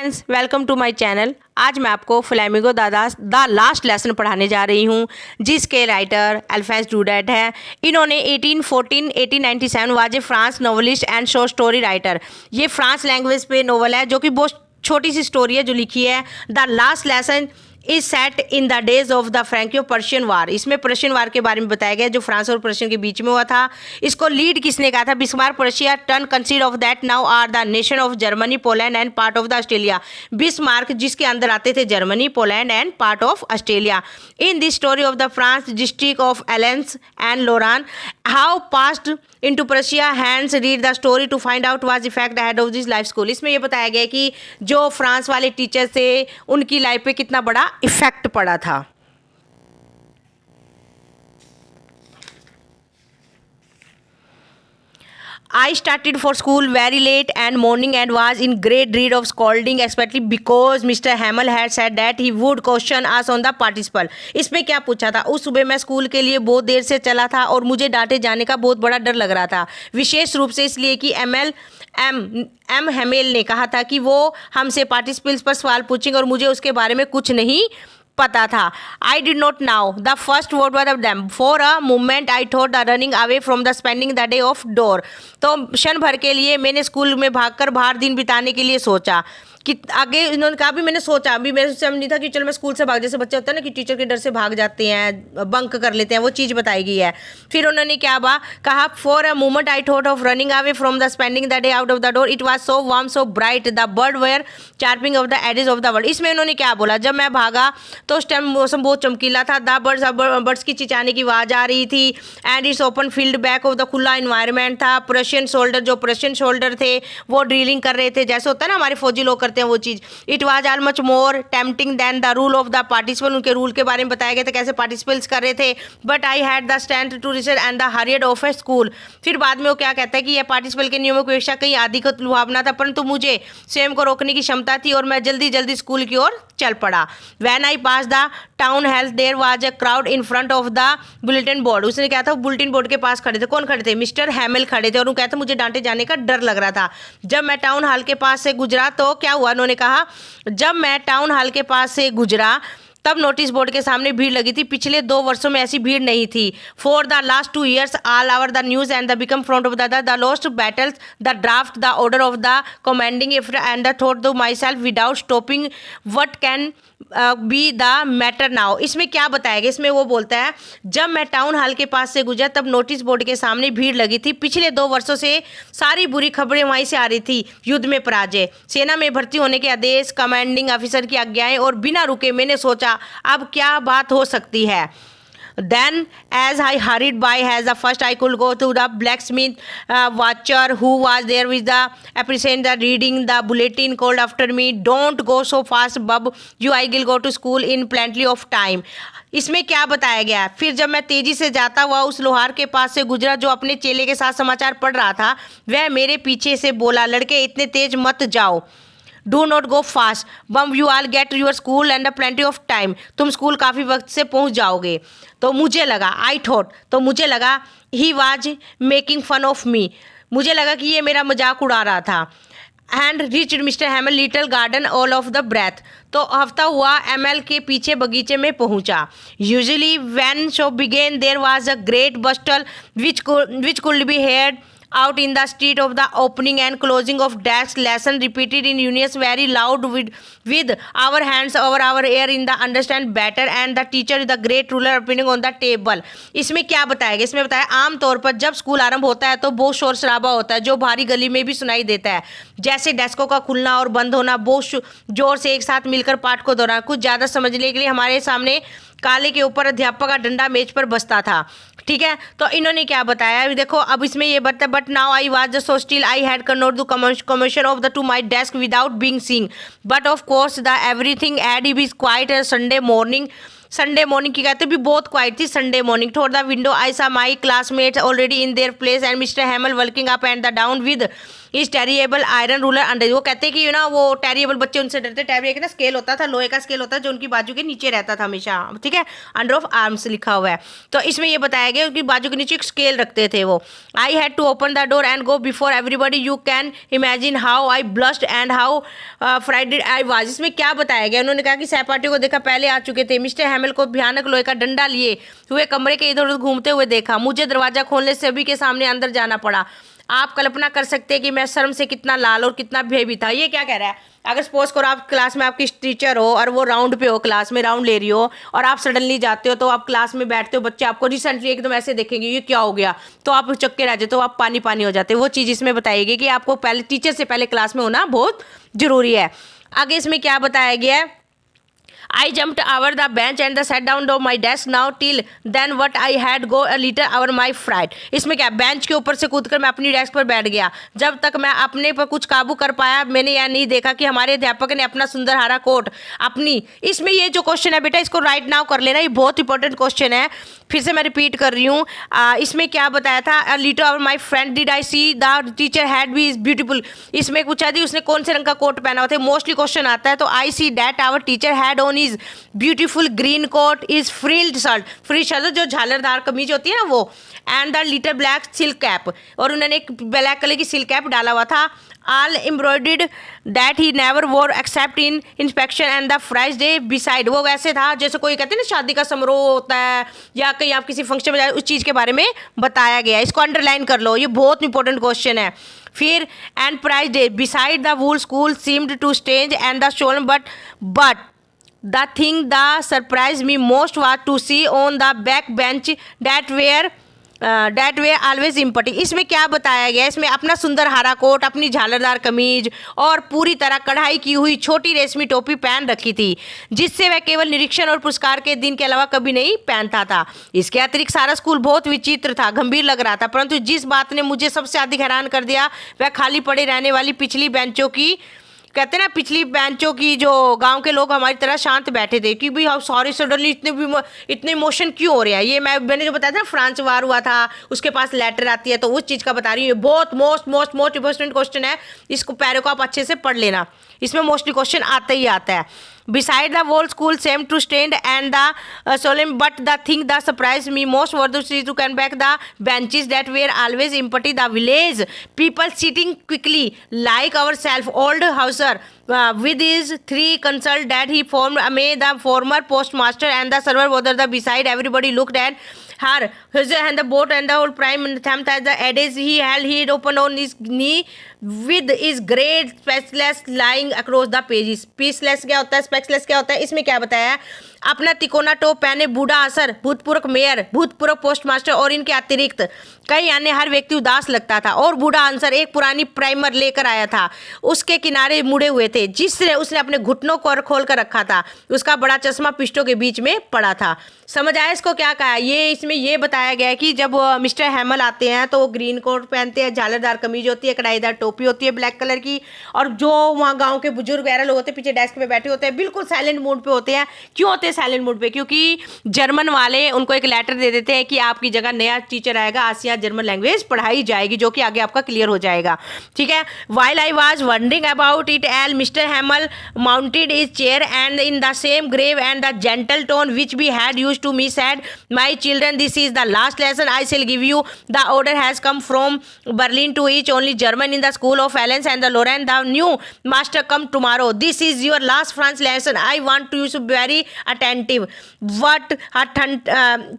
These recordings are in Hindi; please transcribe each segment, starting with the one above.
Friends, welcome to my channel. आज मैं आपको फ्लेमिंगो द लास्ट लेसन पढ़ाने जा रही हूँ, जिसके राइटर अल्फोंस डुडेट है। इन्होंने 1814 1897 was a France novelist and short story writer. ये फ्रांस लैंग्वेज पे नोवेल है, जो कि बहुत छोटी सी स्टोरी है जो लिखी है। The last lesson is set in the days of the Franco Prussian war. इसमें पर्शियन वार के बारे में बताया गया, जो फ्रांस और पर्शियन के बीच में हुआ था। इसको लीड किसने कहा था? Bismarck. Prussia turn concede of that now are the nation of Germany, Poland and part of the Australia. Bismarck, जिसके अंदर आते थे Germany, Poland and part of Australia. In this story of the France district of Alsace and Lorraine how passed into Prussia, hands read the story to find out was effect ahead of this life school। इसमें ये बताया गया कि जो फ्रांस वाले टीचर थे उनकी लाइफ पे कितना बड़ा इफेक्ट पड़ा था। I started for school very late and morning and was in great dread of scolding, especially because Mr. Hamel had said that he would question us on the participle। इसमें क्या पूछा था? उस सुबह मैं स्कूल के लिए बहुत देर से चला था और मुझे डांटे जाने का बहुत बड़ा डर लग रहा था, विशेष रूप से इसलिए कि एम हेमेल ने कहा था कि वो हमसे पार्टिसिपल्स पर सवाल पूछेंगे और मुझे उसके बारे में कुछ नहीं पता था। I did not now the first word were of them for a moment I thought the running away from the spending the day of door. तो क्षण भर के लिए मैंने स्कूल में भागकर बाहर दिन बिताने के लिए सोचा कि आगे इन्होंने कहा भी मैंने सोचा, अभी मेरे समझ नहीं था कि चलो मैं स्कूल से भाग, जैसे बच्चे होते हैं ना कि टीचर के डर से भाग जाते हैं, बंक कर लेते हैं, वो चीज़ बताई गई है। फिर उन्होंने क्या कहा? For a moment I thought of running away from the spending the day out of the door, it was so warm so bright the bird were chirping of the edges of the world. इसमें उन्होंने क्या बोला? जब मैं भागा तो उस टाइम मौसम बहुत चमकीला था, द बर्ड्स की चिचाने की आवाज़ आ रही थी, and it's open field back of the खुला इन्वायरमेंट था। पर्शियन सोल्डर, जो पर्शियन सोल्डर थे वो ड्रिलिंग कर रहे थे, जैसे होता है ना हमारे फौजी लोग करते हैं वो चीज़। It was all much more tempting than the rule of the participle. उनके रूल के बारे में बताया गया था, कैसे पार्टिसिपल्स कर रहे थे। But I had the strength to research and the hurried off a school. फिर बाद में वो क्या कहता है कि यह पार्टिसिपल के नियमों की अपेक्षा कहीं अधिक लुभावना था, परंतु मुझे स्वयं को रोकने की क्षमता थी और मैं जल्दी जल्दी स्कूल की ओर चल पड़ा। When I pass the town hall there was a crowd in front of the bulletin board. उसने क्या था? बुलेटिन बोर्ड के पास खड़े थे। कौन खड़े थे? मिस्टर हैमेल खड़े थे, और वो कहते मुझे डांटे जाने का डर लग रहा था। जब मैं टाउन हॉल के पास से गुजरा तो क्या हुआ? उन्होंने कहा जब मैं टाउन हॉल के पास से गुजरा तब नोटिस बोर्ड के सामने भीड़ लगी थी। पिछले 2 वर्षों में ऐसी भीड़ नहीं थी। For the last 2 years all our the news and the become front of the lost battles the draft the order of the commanding and the thought to my self without stopping what can be the matter now. इसमें क्या बताया गया? इसमें वो बोलता है जब मैं टाउन हॉल के पास से गुजरा तब नोटिस बोर्ड के सामने भीड़ लगी थी। पिछले 2 वर्षों से सारी बुरी खबरें वहीं से आ रही थी। युद्ध में पराजय, सेना में भर्ती होने के आदेश, कमांडिंग ऑफिसर की आज्ञाएं, और बिना रुके मैंने सोचा अब क्या बात हो सकती है। Then, as I hurried by, as the first I could go to the blacksmith watcher who was there with the appreciation the reading the bulletin called after me, "Don't go so fast, bub. I will go to school in plenty of time." इसमें क्या बताया गया? फिर जब मैं तेजी से जाता हुआ उस लोहार के पास से गुजरा जो अपने चेले के साथ समाचार पढ़ रहा था, वह मेरे पीछे से बोला, लड़के इतने तेज मत जाओ। Do not go fast bomb, you all get your school and plenty of time. तुम स्कूल काफ़ी वक्त से पहुंच जाओगे। तो मुझे लगा, आई थॉट, तो मुझे लगा he was making fun of me. मुझे लगा कि ये मेरा मजाक उड़ा रहा था। And reached mister Hamel little garden all of the breath. तो हफ्ता हुआ एमएल के पीछे बगीचे में पहुंचा। यूजली व्हेन शो began there was a great bustle which could be heard out in the street of the opening and closing of desk lesson repeated in unison very loud with our hands over our ear in the understand better and the teacher is the great ruler appearing on the table। इसमें क्या बताया गया? इसमें बताया आम तौर पर जब स्कूल आरंभ होता है तो बहुत शोर शराबा होता है, जो भारी गली में भी सुनाई देता है, जैसे डेस्कों का खुलना और बंद होना, बहुत जोर से एक साथ मिलकर पाठ को दोहराना। कुछ ज़्यादा समझने के लिए हमारे सामने काले के ऊपर अध्यापक का डंडा मेज पर बसता था। ठीक है, तो इन्होंने क्या बताया? देखो अब इसमें ये बता, but now I was just so still I had counted the commission of the to my desk without being seen, but of course the everything had is quiet a Sunday morning Sunday morning की कहते भी बहुत क्वाइट थी Sunday morning. Through the window I saw my classmates already in their place and mister Hamel working up and the down with his terrible iron ruler under. वो कहते हैं कि ना वो टेरिएबल बच्चे उनसे डरते। टेरिएबल ना स्केल होता था, लोहे का स्केल होता है जो उनकी बाजू के नीचे रहता था हमेशा, ठीक है, अंडर ऑफ आर्म्स लिखा हुआ है। तो इसमें ये बताया गया उनकी बाजू के नीचे एक स्केल रखते थे वो। I had to open the door and go before everybody, you can imagine how I blushed and how frightened I was. इसमें क्या बताया गया, उन्होंने कहा कि सहपाठियों को देखा पहले आ चुके थे। मिस्टर हैमल को भयानक लोहे का डंडा लिए हुए कमरे के इधर उधर घूमते हुए देखा। मुझे दरवाजा खोलने से सभी के सामने अंदर जाना पड़ा। आप कल्पना कर सकते हैं कि मैं शर्म से कितना लाल और कितना भयभीत था। ये क्या कह रहा है, अगर सपोज करो आप क्लास में आपकी टीचर हो और वो राउंड पे हो, क्लास में राउंड ले रही हो और आप सडनली जाते हो, तो आप क्लास में बैठते हो, बच्चे आपको रिसेंटली एकदम ऐसे देखेंगे ये क्या हो गया, तो आप चक्के रह जाते हो, आप पानी पानी हो जाते हो। वो चीज़ इसमें बताएगी कि आपको पहले टीचर से पहले क्लास में होना बहुत जरूरी है। आगे इसमें क्या बताया गया है, I jumped over the bench and sat down on my desk now till then what I had go a little over my fright। इसमें क्या, बेंच के ऊपर से कूदकर मैं अपनी डेस्क पर बैठ गया। जब तक मैं अपने पर कुछ काबू कर पाया, मैंने यह नहीं देखा कि हमारे अध्यापक ने अपना सुंदर हरा कोट अपनी। इसमें ये जो क्वेश्चन है बेटा, इसको राइट नाउ कर लेना, ये बहुत इंपॉर्टेंट क्वेश्चन है। फिर से मैं रिपीट कर रही हूँ। इसमें क्या बताया था, a little over my friend did I see the teacher had be is beautiful. इसमें पूछा थी उसने कौन से रंग का कोट पहना हुआ था, मोस्टली क्वेश्चन आता है। तो I see that our teacher had on his beautiful green coat his frilled shirt, frill shirt जो झालरदार कमीज होती है ना वो, and the little black silk cap, और उन्होंने एक ब्लैक कलर की सिल्क कैप डाला हुआ था। All embroidered that he never wore except in inspection and the prize day beside. वो वैसे था जैसे कोई कहते हैं ना शादी का समारोह होता है या कहीं आप किसी फंक्शन में जाए, उस चीज़ के बारे में बताया गया है। इसको अंडरलाइन कर लो, ये बहुत इंपॉर्टेंट क्वेश्चन है। फिर and prize day beside the wool school seemed to strange and the stolen but the thing that surprised me most was to see on the back bench that were always empty। इसमें क्या बताया गया, इसमें अपना सुंदर हरा कोट, अपनी झालरदार कमीज और पूरी तरह कढ़ाई की हुई छोटी रेशमी टोपी पहन रखी थी, जिससे वह केवल निरीक्षण और पुरस्कार के दिन के अलावा कभी नहीं पहनता था। इसके अतिरिक्त सारा स्कूल बहुत विचित्र था, गंभीर लग रहा था, परंतु जिस बात ने मुझे सबसे अधिक हैरान कर दिया वह खाली पड़े रहने वाली पिछली बेंचों की, कहते हैं ना पिछली बेंचों की, जो गांव के लोग हमारी तरह शांत बैठे थे कि भाई सॉरी सडनली इतने इमोशन क्यों हो रहे हैं। ये मैंने जो बताया था फ्रांस वार हुआ था, उसके पास लेटर आती है, तो उस चीज़ का बता रही हूँ। ये बहुत मोस्ट इंपॉर्टेंट क्वेश्चन है, इसको पैरों को आप अच्छे से पढ़ लेना, इसमें मोस्टली क्वेश्चन आता ही आता है। Beside the whole school seemed to stand and the solemn, but the thing that surprised me most was to see to come back the benches that were always empty, the village people sitting quickly like ourselves. Old Hauser with his three consults that he formed amid the former postmaster and the server brother the beside everybody looked at her and the boat and the whole prime attempt as the adage he held he open on his knee with his great speckless lying across the pages। Spaceless क्या होता है, स्पेक्सलेस क्या होता है, इसमें क्या बताया है, अपना तिकोना टोप पहने बूढ़ा असर, भूतपूर्व मेयर, भूतपूर्व पोस्टमास्टर और इनके अतिरिक्त कई अन्य हर व्यक्ति उदास लगता था। और बूढ़ा आंसर एक पुरानी प्राइमर लेकर आया था, उसके किनारे मुड़े हुए थे, जिससे उसने अपने घुटनों को खोल कर रखा था। उसका बड़ा चश्मा पिष्टों के बीच में पड़ा था। समझ आया इसको क्या कहा, ये इसमें ये बताया गया है कि जब मिस्टर हैमल आते हैं तो वो ग्रीन कोट पहनते हैं, झालरदार कमीज होती है, कढ़ाईदार टोपी होती है ब्लैक कलर की, और जो वहाँ गाँव के बुजुर्ग वगैरह लोग होते हैं पीछे डेस्क पे बैठे होते हैं, बिल्कुल साइलेंट मोड पे होते हैं। क्यों होते हैं साइलेंट मोड पे, क्योंकि जर्मन वाले उनको एक लेटर दे देते हैं कि आपकी जगह नया टीचर आएगा, आज से जर्मन लैंग्वेज पढ़ाई जाएगी, जो कि आगे आपका क्लियर हो जाएगा, ठीक है। While I was wondering about it all mister Hamel mounted is chair and in the same grave and the gentle tone which we had used to me said, my children, this is the last lesson I shall give you. The order has come from Berlin to teach only German in the school of Alens and the Lorraine. The new master come tomorrow. This is your last French lesson. I want you to be very attentive. What a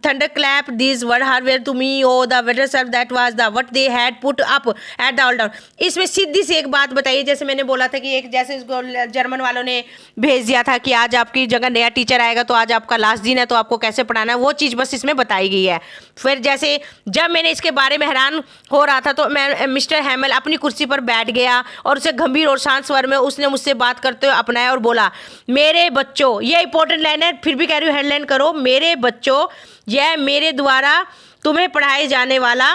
thunderclap these words were to me. Oh, the better self that was the what they had put up at the altar. इसमें सीधी सी एक बात बताइए, जैसे मैंने बोला था कि एक जैसे इसको जर्मन वालों ने भेज दिया था कि आज आपकी जगह नया टीचर आएगा, तो आज आपका लास्ट दिन है, तो आपको कैसे पढ़ाना है, वो चीज़ बस इसमें बताई गई है। फिर जैसे जब मैंने इसके बारे में हैरान हो रहा था, तो मैं मिस्टर हैमल अपनी कुर्सी पर बैठ गया और उसे गंभीर और शांत स्वर में उसने मुझसे बात करते हुए अपनाया और बोला, मेरे बच्चों, ये इंपॉर्टेंट लाइन है, फिर भी कह रही हूँ हेडलाइन करो, मेरे बच्चों, यह मेरे द्वारा तुम्हें पढ़ाए जाने वाला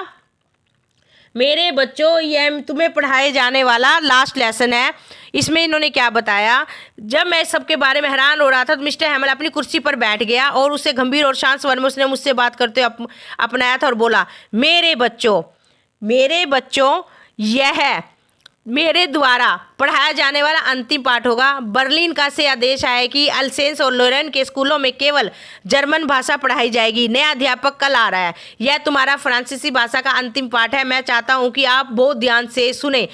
मेरे बच्चों, ये तुम्हें पढ़ाए जाने वाला लास्ट लेसन है। इसमें इन्होंने क्या बताया, जब मैं सबके बारे में हैरान हो रहा था तो मिस्टर हैमल अपनी कुर्सी पर बैठ गया और उससे गंभीर और शांत स्वर में उसने मुझसे बात करते हुए अपनाया था और बोला, मेरे बच्चों, यह मेरे द्वारा पढ़ाया जाने वाला अंतिम पाठ होगा। बर्लिन का से आदेश आया कि अल्सेंस और लोरेन के स्कूलों में केवल जर्मन भाषा पढ़ाई जाएगी। नया अध्यापक कल आ रहा है। यह तुम्हारा फ्रांसीसी भाषा का अंतिम पाठ है। मैं चाहता हूं कि आप बहुत ध्यान से सुने।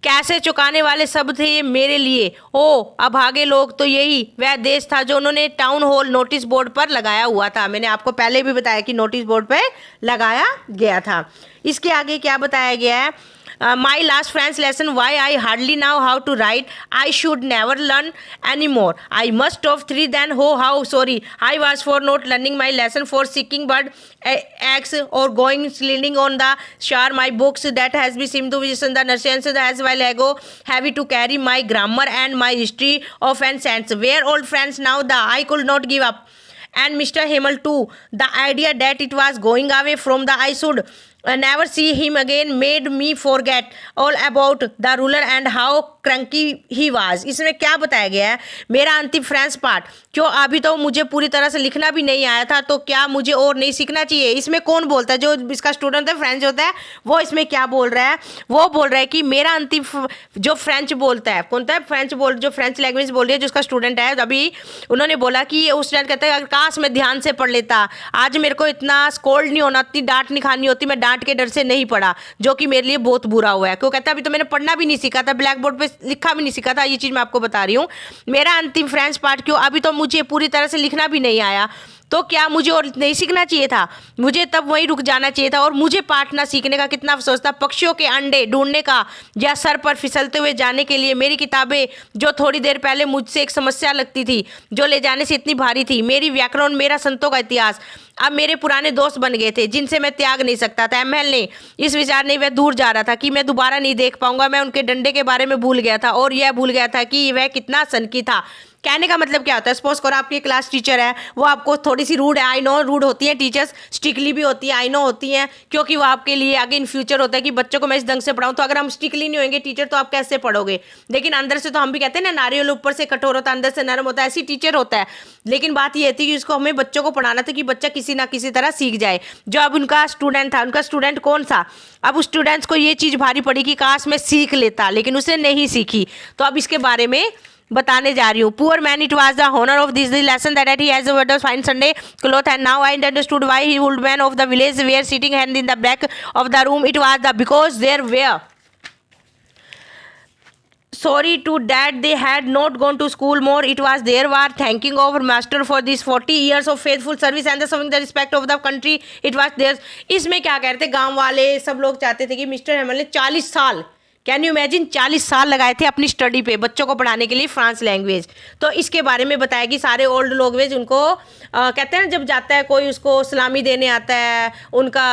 कैसे चुकाने वाले शब्द थे ये मेरे लिए। ओ अभागे लोग, तो यही वह देश था जो उन्होंने टाउन हॉल नोटिस बोर्ड पर लगाया हुआ था। मैंने आपको पहले भी बताया कि नोटिस बोर्ड पे लगाया गया था। इसके आगे क्या बताया गया है, my last French lesson why I hardly knew how to write, I should never learn any more, I must of three then oh how sorry I was for not learning my lesson, for seeking bird eggs or going sliding on the shore, my books that has been seemed to vision the nurses as well ago heavy to carry my grammar and my history of ancients where old friends now the I could not give up, and Mr. Himmel too, the idea that it was going away from the I should never see him again made me forget all about the ruler and how cranky he was। इसमें क्या बताया गया है, मेरा अंतिम फ्रेंच पार्ट, क्यों अभी तो मुझे पूरी तरह से लिखना भी नहीं आया था, तो क्या मुझे और नहीं सीखना चाहिए। इसमें कौन बोलता है, जो इसका स्टूडेंट है, फ्रेंच होता है, वो इसमें क्या बोल रहा है, वो बोल रहा है कि मेरा अंतिम जो फ्रेंच बोलता है, कौन है फ्रेंच जो फ्रेंच लैंग्वेज बोल रही है, जो उसका स्टूडेंट है, अभी उन्होंने बोला कि उस स्टूडेंट कहता है काश मैं ध्यान से पढ़ लेता, आज मेरे को इतना स्कोल्ड नहीं होना, इतनी डांट नहीं खानी होती, मैं डांट के डर से नहीं पढ़ा, जो कि मेरे लिए बहुत बुरा हुआ है। क्यों कहता है अभी तो मैंने पढ़ना भी नहीं सीखा था, ब्लैक बोर्ड पे लिखा भी नहीं सीखा था। ये चीज़ मैं आपको बता रही हूँ। मेरा अंतिम फ्रेंच पार्ट, क्यों अभी तो मुझे पूरी तरह से लिखना भी नहीं आया, तो क्या मुझे और नहीं सीखना चाहिए था, मुझे तब वहीं रुक जाना चाहिए था। और मुझे पाठ ना सीखने का कितना अफसोस था। पक्षियों के अंडे ढूंढने का या सर पर फिसलते हुए जाने के लिए मेरी किताबें, जो थोड़ी देर पहले मुझसे एक समस्या लगती थी, जो ले जाने से इतनी भारी थी, मेरी व्याकरण, मेरा संतों का इतिहास, अब मेरे पुराने दोस्त बन गए थे जिनसे मैं त्याग नहीं सकता था। एमएल ने इस विचार नहीं, वह दूर जा रहा था कि मैं दोबारा नहीं देख पाऊंगा। मैं उनके डंडे के बारे में भूल गया था और यह भूल गया था कि वह कितना सनकी था। कहने का मतलब क्या होता है, सपोज करो आपकी क्लास टीचर है, वो आपको थोड़ी सी रूड है, आई नो रूड होती है टीचर्स, स्ट्रिक्टली भी होती है, आई नो होती हैं, क्योंकि वो आपके लिए आगे इन फ्यूचर होता है कि बच्चों को मैं इस ढंग से पढ़ाऊँ। तो अगर हम स्ट्रिक्टली नहीं होंगे टीचर, तो आप कैसे पढ़ोगे। लेकिन अंदर से तो हम भी कहते हैं ना, नारियल ऊपर से कठोर होता है, अंदर से नरम होता है, ऐसी टीचर होता है। लेकिन बात ये थी कि उसको हमें बच्चों को पढ़ाना था कि बच्चा किसी ना किसी तरह सीख जाए। जो अब उनका स्टूडेंट था, उनका स्टूडेंट कौन था, अब उस स्टूडेंट्स को ये चीज़ भारी पड़ी कि काश मैं सीख लेता, लेकिन उसने नहीं सीखी। तो अब इसके बारे में बताने जा रही हूँ। Poor man, it was the honour of this lesson that he has wear fine Sunday cloth and now I understood why he would man of the village were sitting hand in the back of the room. It was the because there were sorry to that they had not gone to school more. It was their war thanking our master for these 40 years of faithful service and the serving the respect of the country. It was theirs। इसमें क्या कह रहे थे, गांव वाले सब लोग चाहते थे कि मिस्टर हैमल ने 40 साल, कैन यू इमेजिन, 40 साल लगाए थे अपनी स्टडी पे, बच्चों को पढ़ाने के लिए फ्रांस लैंग्वेज। तो इसके बारे में बताया कि सारे ओल्ड लैंग्वेज उनको कहते हैं ना, जब जाता है कोई उसको सलामी देने आता है, उनका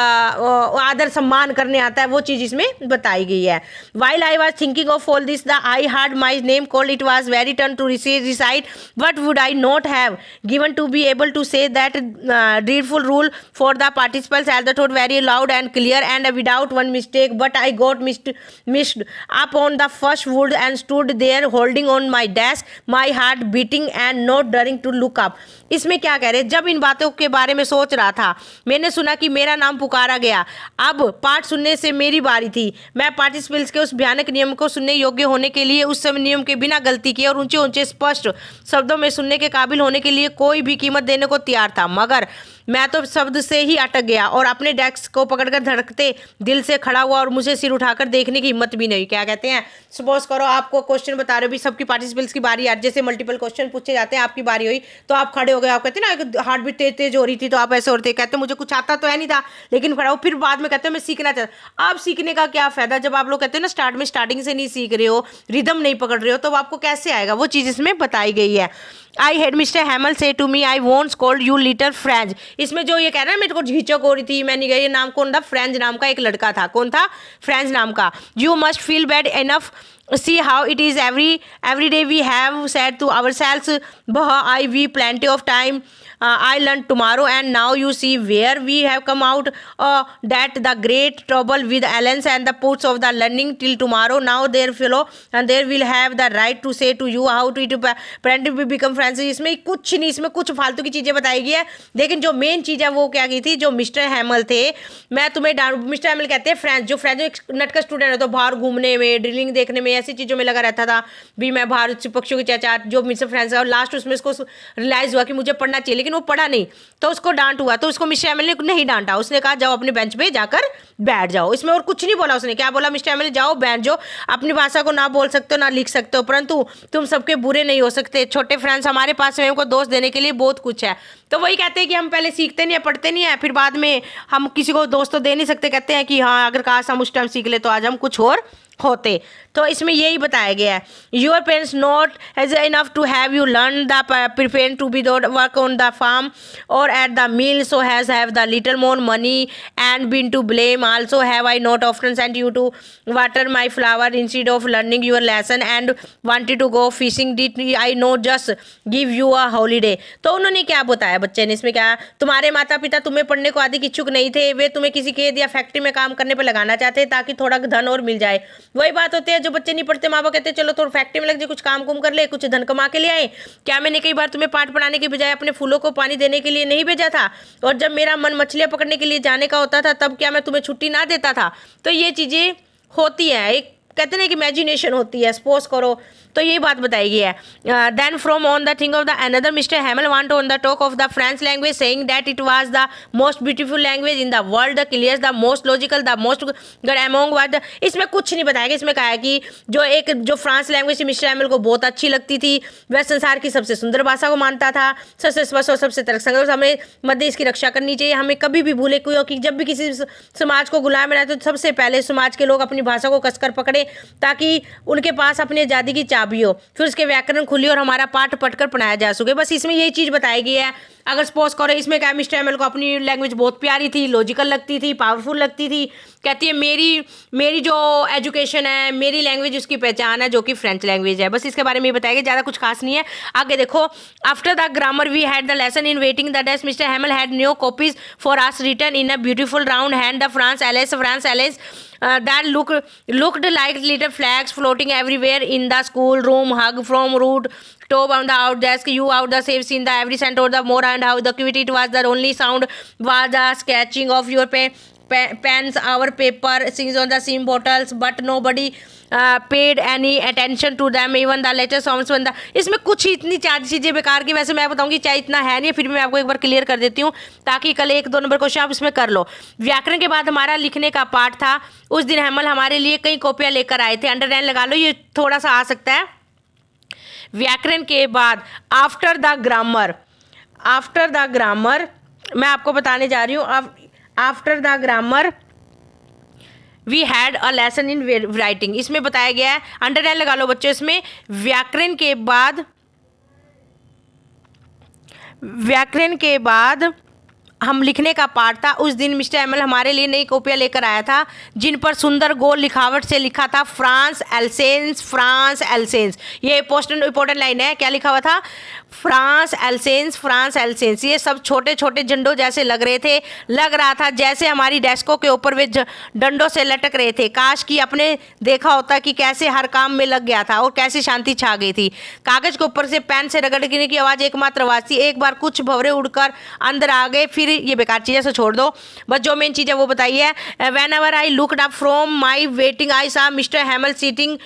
आदर सम्मान करने आता है, वो चीज़ इसमें बताई गई है। While I was thinking of all this the I heard my name called, it was very turn to recite what would I not have given to be able to say that dreadful rule for the participles all the thought very loud and clear and without one mistake, but I got mixed up on the first wood and stood there holding on my desk, my heart beating and not daring to look up। इसमें क्या कह रहे हैं, जब इन बातों के बारे में सोच रहा था, मैंने सुना कि मेरा नाम पुकारा गया। अब पाठ सुनने से मेरी बारी थी। मैं पार्टिसिपेंट्स के उस भयानक नियम को सुनने योग्य होने के लिए उस समय नियम के बिना गलती किए और ऊंचे ऊंचे स्पष्ट शब्दों में सुनने के काबिल होने के लिए कोई भी कीमत देने को तैयार था, मगर मैं तो शब्द से ही अटक गया और अपने डेस्क को पकड़कर धड़कते दिल से खड़ा हुआ और मुझे सिर उठाकर देखने की हिम्मत भी नहीं। क्या कहते हैं, सपोज करो आपको क्वेश्चन बता रहे हो, भी सबकी पार्टिसिपेंट्स की बारी, आज जैसे मल्टीपल क्वेश्चन पूछे जाते हैं, आपकी बारी हुई तो आप खड़े हो गए, आप कहते हैं ना हार्ट बीट तेज तेज हो रही थी, तो आप ऐसे होते कहते मुझे कुछ आता तो है नहीं था, लेकिन खड़ा हो, फिर बाद में कहते हैं मैं सीखना चाहता। आप सीखने का क्या फायदा, जब आप लोग कहते हैं ना स्टार्टिंग से नहीं सीख रहे हो, रिदम नहीं पकड़ रहे हो, तो आपको कैसे आएगा, वो चीज़ इसमें बताई गई है। आई head mister Hamel say to me I wants called you little French. इसमें जो ये कह रहा है मेरे को झिझक हो रही थी, मैं नहीं गई, ये नाम कौन था, फ्रेंच नाम का एक लड़का था, कौन था, फ्रेंच नाम का। You must feel bad enough see how it is every day we have said to ourselves, I we plenty of time, I learn tomorrow, and now you see where we have come out, that the great trouble with Allen's and the puts of the learning till tomorrow. Now their fellow and there will have the right to say to you how to it parent will become friends. इसमें कुछ नहीं, इसमें कुछ फालतू की चीज़ें बताई गई है, लेकिन जो मेन चीज़ है वो क्या की थी, जो मिस्टर हैमल थे, मैं तुम्हें मिस्टर हैमल कहते हैं फ्रेंड्स, जो फ्रेंड्स एक नट का स्टूडेंट है तो बाहर घूमने में, ड्रिलिंग देखने में, ऐसी चीज़ों में लगा रहता था भी, मैं बाहर पक्षियों की चाचा जो मिस्टर फ्रेंड्स है, और लास्ट उसमें इसको रियलाइज़ हुआ कि मुझे पढ़ना चाहिए, लेकिन वो पढ़ा नहीं, तो उसको डांट हुआ, तो उसको मिस्टर हैमल ने नहीं डांटा, उसने कहा जाओ अपने बेंच पे जाकर बैठ जाओ। इसमें और कुछ नहीं बोला उसने, क्या बोला मिस्टर हैमल, जाओ बैठ जाओ, अपनी भाषा को ना बोल सकते हो ना लिख सकते हो, परंतु तुम सबके बुरे नहीं हो सकते, छोटे फ्रेंड्स हमारे पास में को दोस्त देने के लिए बहुत कुछ है। तो वही कहते हैं कि हम पहले सीखते नहीं है, पढ़ते नहीं है, फिर बाद में हम किसी को दोस्त तो दे नहीं सकते, कहते हैं कि हाँ अगर काश हम उस टाइम सीख ले तो आज हम कुछ और होते। तो इसमें यही बताया गया है, your parents not has enough to have you learn the prepare to be the work on the farm or at the mill, so has have the little more money and been to blame, also have I not often sent you to water my flower instead of learning your lesson and wanted to go fishing, did I no just give you a holiday. तो उन्होंने क्या बताया बच्चे ने इसमें, क्या तुम्हारे माता पिता तुम्हें पढ़ने को अधिक इच्छुक नहीं थे, वे तुम्हें किसी खेत या फैक्ट्री में काम करने पर लगाना चाहते ताकि थोड़ा धन और मिल जाए। वही बात होती है, जो बच्चे नहीं पढ़ते माँ बाप कहते हैं चलो थोड़ा फैक्ट्री में लग जाए, कुछ काम कुम कर ले, कुछ धन कमा के ले आए। क्या मैंने कई बार तुम्हें पाठ पढ़ाने के बजाय अपने फूलों को पानी देने के लिए नहीं भेजा था, और जब मेरा मन मछलियाँ पकड़ने के लिए जाने का होता था तब क्या मैं तुम्हें छुट्टी ना देता था। तो ये चीज़ें होती हैं, एक कहते हैं कि इमेजिनेशन होती है, सपोज करो, तो यही बात बताई गई है। Then from on the thing of the another mister Hamel want on the talk of the French language saying that it was the most beautiful language in the world, the clear, the most logical, the most good among word. इसमें कुछ नहीं बताया गया, इसमें कहा है कि जो फ्रांस लैंग्वेज मिस्टर हैमल को बहुत अच्छी लगती थी, वह संसार की सबसे सुंदर भाषा को मानता था, सबसे स्पष्ट और सबसे तर्कसंगत, हमें मध्य इसकी रक्षा करनी चाहिए, हमें कभी भी भूले क्योंकि जब भी किसी समाज को गुलाम बनाए तो सबसे पहले समाज के लोग अपनी भाषा को कसकर पकड़े ताकि उनके पास अपनी आज़ादी की चाबी हो, फिर उसके व्याकरण खुली और हमारा पाठ पढ़कर पढ़ाया जा सके। बस इसमें यही चीज़ बताई गई है। अगर सपोज करो इसमें क्या मिस्टर हैमल को अपनी लैंग्वेज बहुत प्यारी थी, लॉजिकल लगती थी, पावरफुल लगती थी, कहती है मेरी जो एजुकेशन है, मेरी लैंग्वेज उसकी पहचान है जो कि फ्रेंच लैंग्वेज है। बस इसके बारे में बताया गया, ज़्यादा कुछ खास नहीं है। आगे देखो, after the grammar we had the lesson in waiting the desk, mister Hamel had new copies for us written in a beautiful round hand the France Alsace that looked like little flags floating everywhere in the school room, hug from root top on the out desk, you out the safe in the every center or the more, and how the cute it was, the only sound was the sketching of your pens, our paper sings on the same bottles, but nobody paid any attention to them, even the letter sounds when the, इसमें कुछ इतनी चार चीज़ें बेकार की, वैसे मैं बताऊंगी चाहे इतना है नहीं, फिर भी मैं आपको एक बार क्लियर कर देती हूँ ताकि कल 1-2 नंबर क्वेश्चन आप इसमें कर लो। व्याकरण के बाद हमारा लिखने का पाठ था, उस दिन हैमल हमारे लिए कई कॉपियाँ लेकर आए थे, अंडरलाइन लगा लो, ये थोड़ा सा आ सकता है। व्याकरण के बाद आफ्टर द ग्रामर मैं आपको बताने जा रही हूँ, after the grammar we had a lesson in writing, इसमें बताया गया है, अंडरलाइन लगा लो बच्चों, इसमें व्याकरण के बाद हम लिखने का पाठ था, उस दिन मिस्टर हैमल हमारे लिए नई कॉपियाँ लेकर आया था जिन पर सुंदर गोल लिखावट से लिखा था फ्रांस एल्सेंस। ये इंपॉर्टेंट लाइन है, क्या लिखा हुआ था, फ्रांस एल्सेंस। ये सब छोटे छोटे झंडों जैसे लग रहा था जैसे हमारी डेस्कों के ऊपर वे डंडों से लटक रहे थे। काश कि आपने देखा होता कि कैसे हर काम में लग गया था और कैसी शांति छा गई थी। कागज के ऊपर से पेन से रगड़ने की आवाज़ एकमात्र आवाज़ थी। एक बार कुछ भंवरे उड़कर अंदर आ गए, फिर ये बेकार चीज़ें से छोड़ दो, बस जो मेन चीज़ है वो बताइए। Whenever I looked up from my writing I saw mister Hamel sitting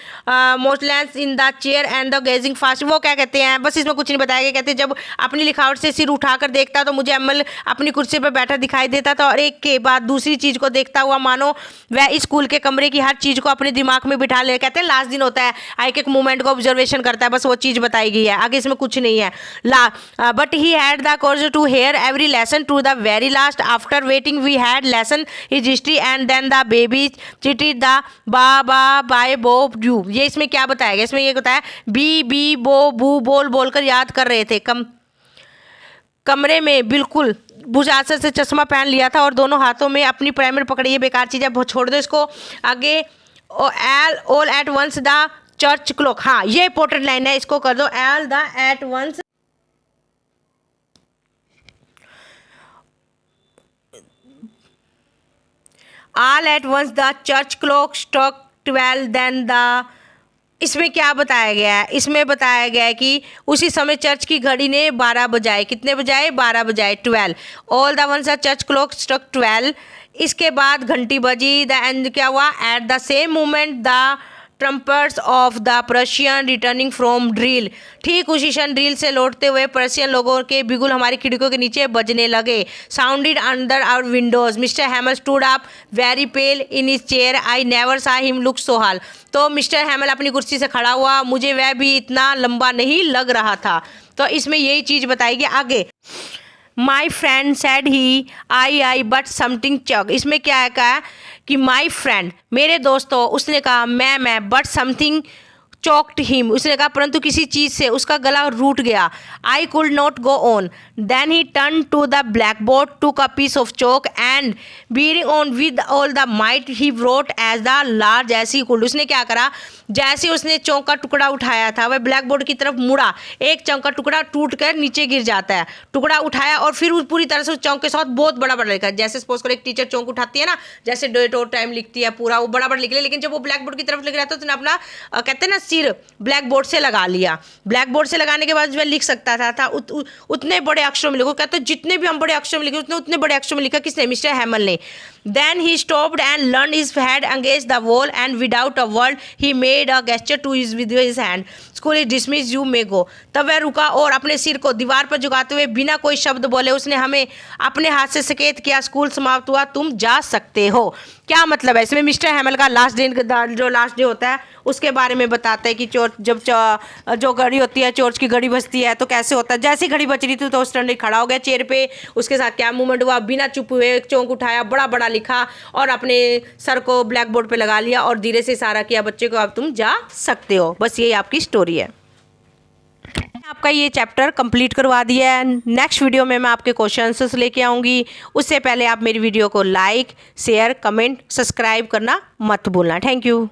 motionless in the chair and the gazing fast. वो क्या कहते हैं, बस इसमें कुछ नहीं बताया गया, कहते जब अपनी लिखावट से सिर उठाकर देखता तो मुझे हैमल अपनी कुर्सी पर बैठा दिखाई देता था और एक के बाद दूसरी चीज़ को देखता हुआ मानो वह स्कूल के कमरे की हर चीज़ को अपने दिमाग में बिठा ले। कहते हैं लास्ट दिन होता है, एक एक मूवमेंट को ऑब्जर्वेशन करता है, बस वो चीज़ बताई गई है, आगे इसमें कुछ नहीं है। But he had the courage to hear every lesson to the very last. After writing we had lesson his history and then the baby chanted the ba bi bo u. ये इसमें क्या बताया गया, इसमें ये बताया बी बो बू बोलकर याद कर रहे थे। कमरे में बिल्कुल भुजासर से चश्मा पहन लिया था और दोनों हाथों में अपनी प्राइमर पकड़ी। ये बेकार चीज़ है, छोड़ दो इसको। आगे all at once the church clock, हाँ ये इंपॉर्टेंट लाइन है, इसको कर दो। All the at once all at once the church clock struck 12 then the, इसमें क्या बताया गया है, इसमें बताया गया है कि उसी समय चर्च की घड़ी ने 12 बजाए, कितने बजाए, 12 बजाए, 12। All the once the church clock struck 12, इसके बाद घंटी बजी, द एंड क्या हुआ, at the same moment the trumpets of the Prussian returning from drill, ठीक उसी क्षण ड्रिल से लौटते हुए पर्शियन लोगों के बिगुल हमारी खिड़कियों के नीचे बजने लगे। Sounded under our windows, mister Hamel stood up very pale in his chair, I never saw him look so tall. तो मिस्टर हैमल अपनी कुर्सी से खड़ा हुआ, मुझे वह भी इतना लंबा नहीं लग रहा था। तो इसमें यही चीज़ बताएगी आगे। My friend said he I but something choked, इसमें क्या है कहा कि माई फ्रेंड मेरे दोस्तों, उसने कहा मैं बट समथिंग चॉक्ड हिम, उसने कहा परंतु किसी चीज़ से उसका गला रूठ गया। I could not go on, then he turn to the blackboard, took a piece of chalk and bearing on with all the might he wrote as the large as he could, उसने क्या करा, जैसे उसने चौक का टुकड़ा उठाया था वह ब्लैक बोर्ड की तरफ मुड़ा, एक चौक का टुकड़ा टूट कर नीचे गिर जाता है, टुकड़ा उठाया और फिर उस पूरी तरह से उस चौक के साथ बहुत बड़ा बड़ा लिखा, जैसे सपोज करो एक टीचर चौक उठाती है ना, जैसे डेट और टाइम लिखती है पूरा, वो बड़ा बड़ा लिख लिया, लेकिन जब वो ब्लैक बोर्ड की तरफ लिख रहा था तो उसने अपना कहते हैं ना सिर ब्लैक बोर्ड से लगा लिया। ब्लैक बोर्ड से लगाने के बाद वह लिख सकता था उतने बड़े अक्षरों में लिखो, कहते जितने भी हम बड़े अक्षर में लिखे उतने बड़े अक्षर में लिखा किसने, मिस्टर हैमल ने। Then he stopped and leaned his head against the wall and without a word he made a gesture to his with his hand. School is dismissed, you may go. तब वह रुका और अपने सिर को दीवार पर झुकाते हुए बिना कोई शब्द बोले उसने हमें अपने हाथ से संकेत किया, स्कूल समाप्त हुआ, तुम जा सकते हो। क्या मतलब है इसमें, मिस्टर हैमल का लास्ट डे, जो लास्ट डे होता है उसके बारे में बताता है कि चोर जब जो घड़ी होती है, चोर्च की घड़ी बजती है तो कैसे होता है, जैसे घड़ी बज रही थी तो स्टैंडर्ड खड़ा हो गया चेयर पे, उसके साथ क्या मूवमेंट हुआ, बिना चुप हुए एक चौक उठाया, बड़ा बड़ा लिखा और अपने सर को ब्लैक बोर्ड पे लगा लिया और धीरे से इशारा किया बच्चे को, अब तुम जा सकते हो। बस यही आपकी स्टोरी है। आपका ये चैप्टर कंप्लीट करवा दिया है। नेक्स्ट वीडियो में मैं आपके क्वेश्चन आंसर्स लेके आऊँगी। उससे पहले आप मेरी वीडियो को लाइक, शेयर, कमेंट, सब्सक्राइब करना मत भूलना। Thank you.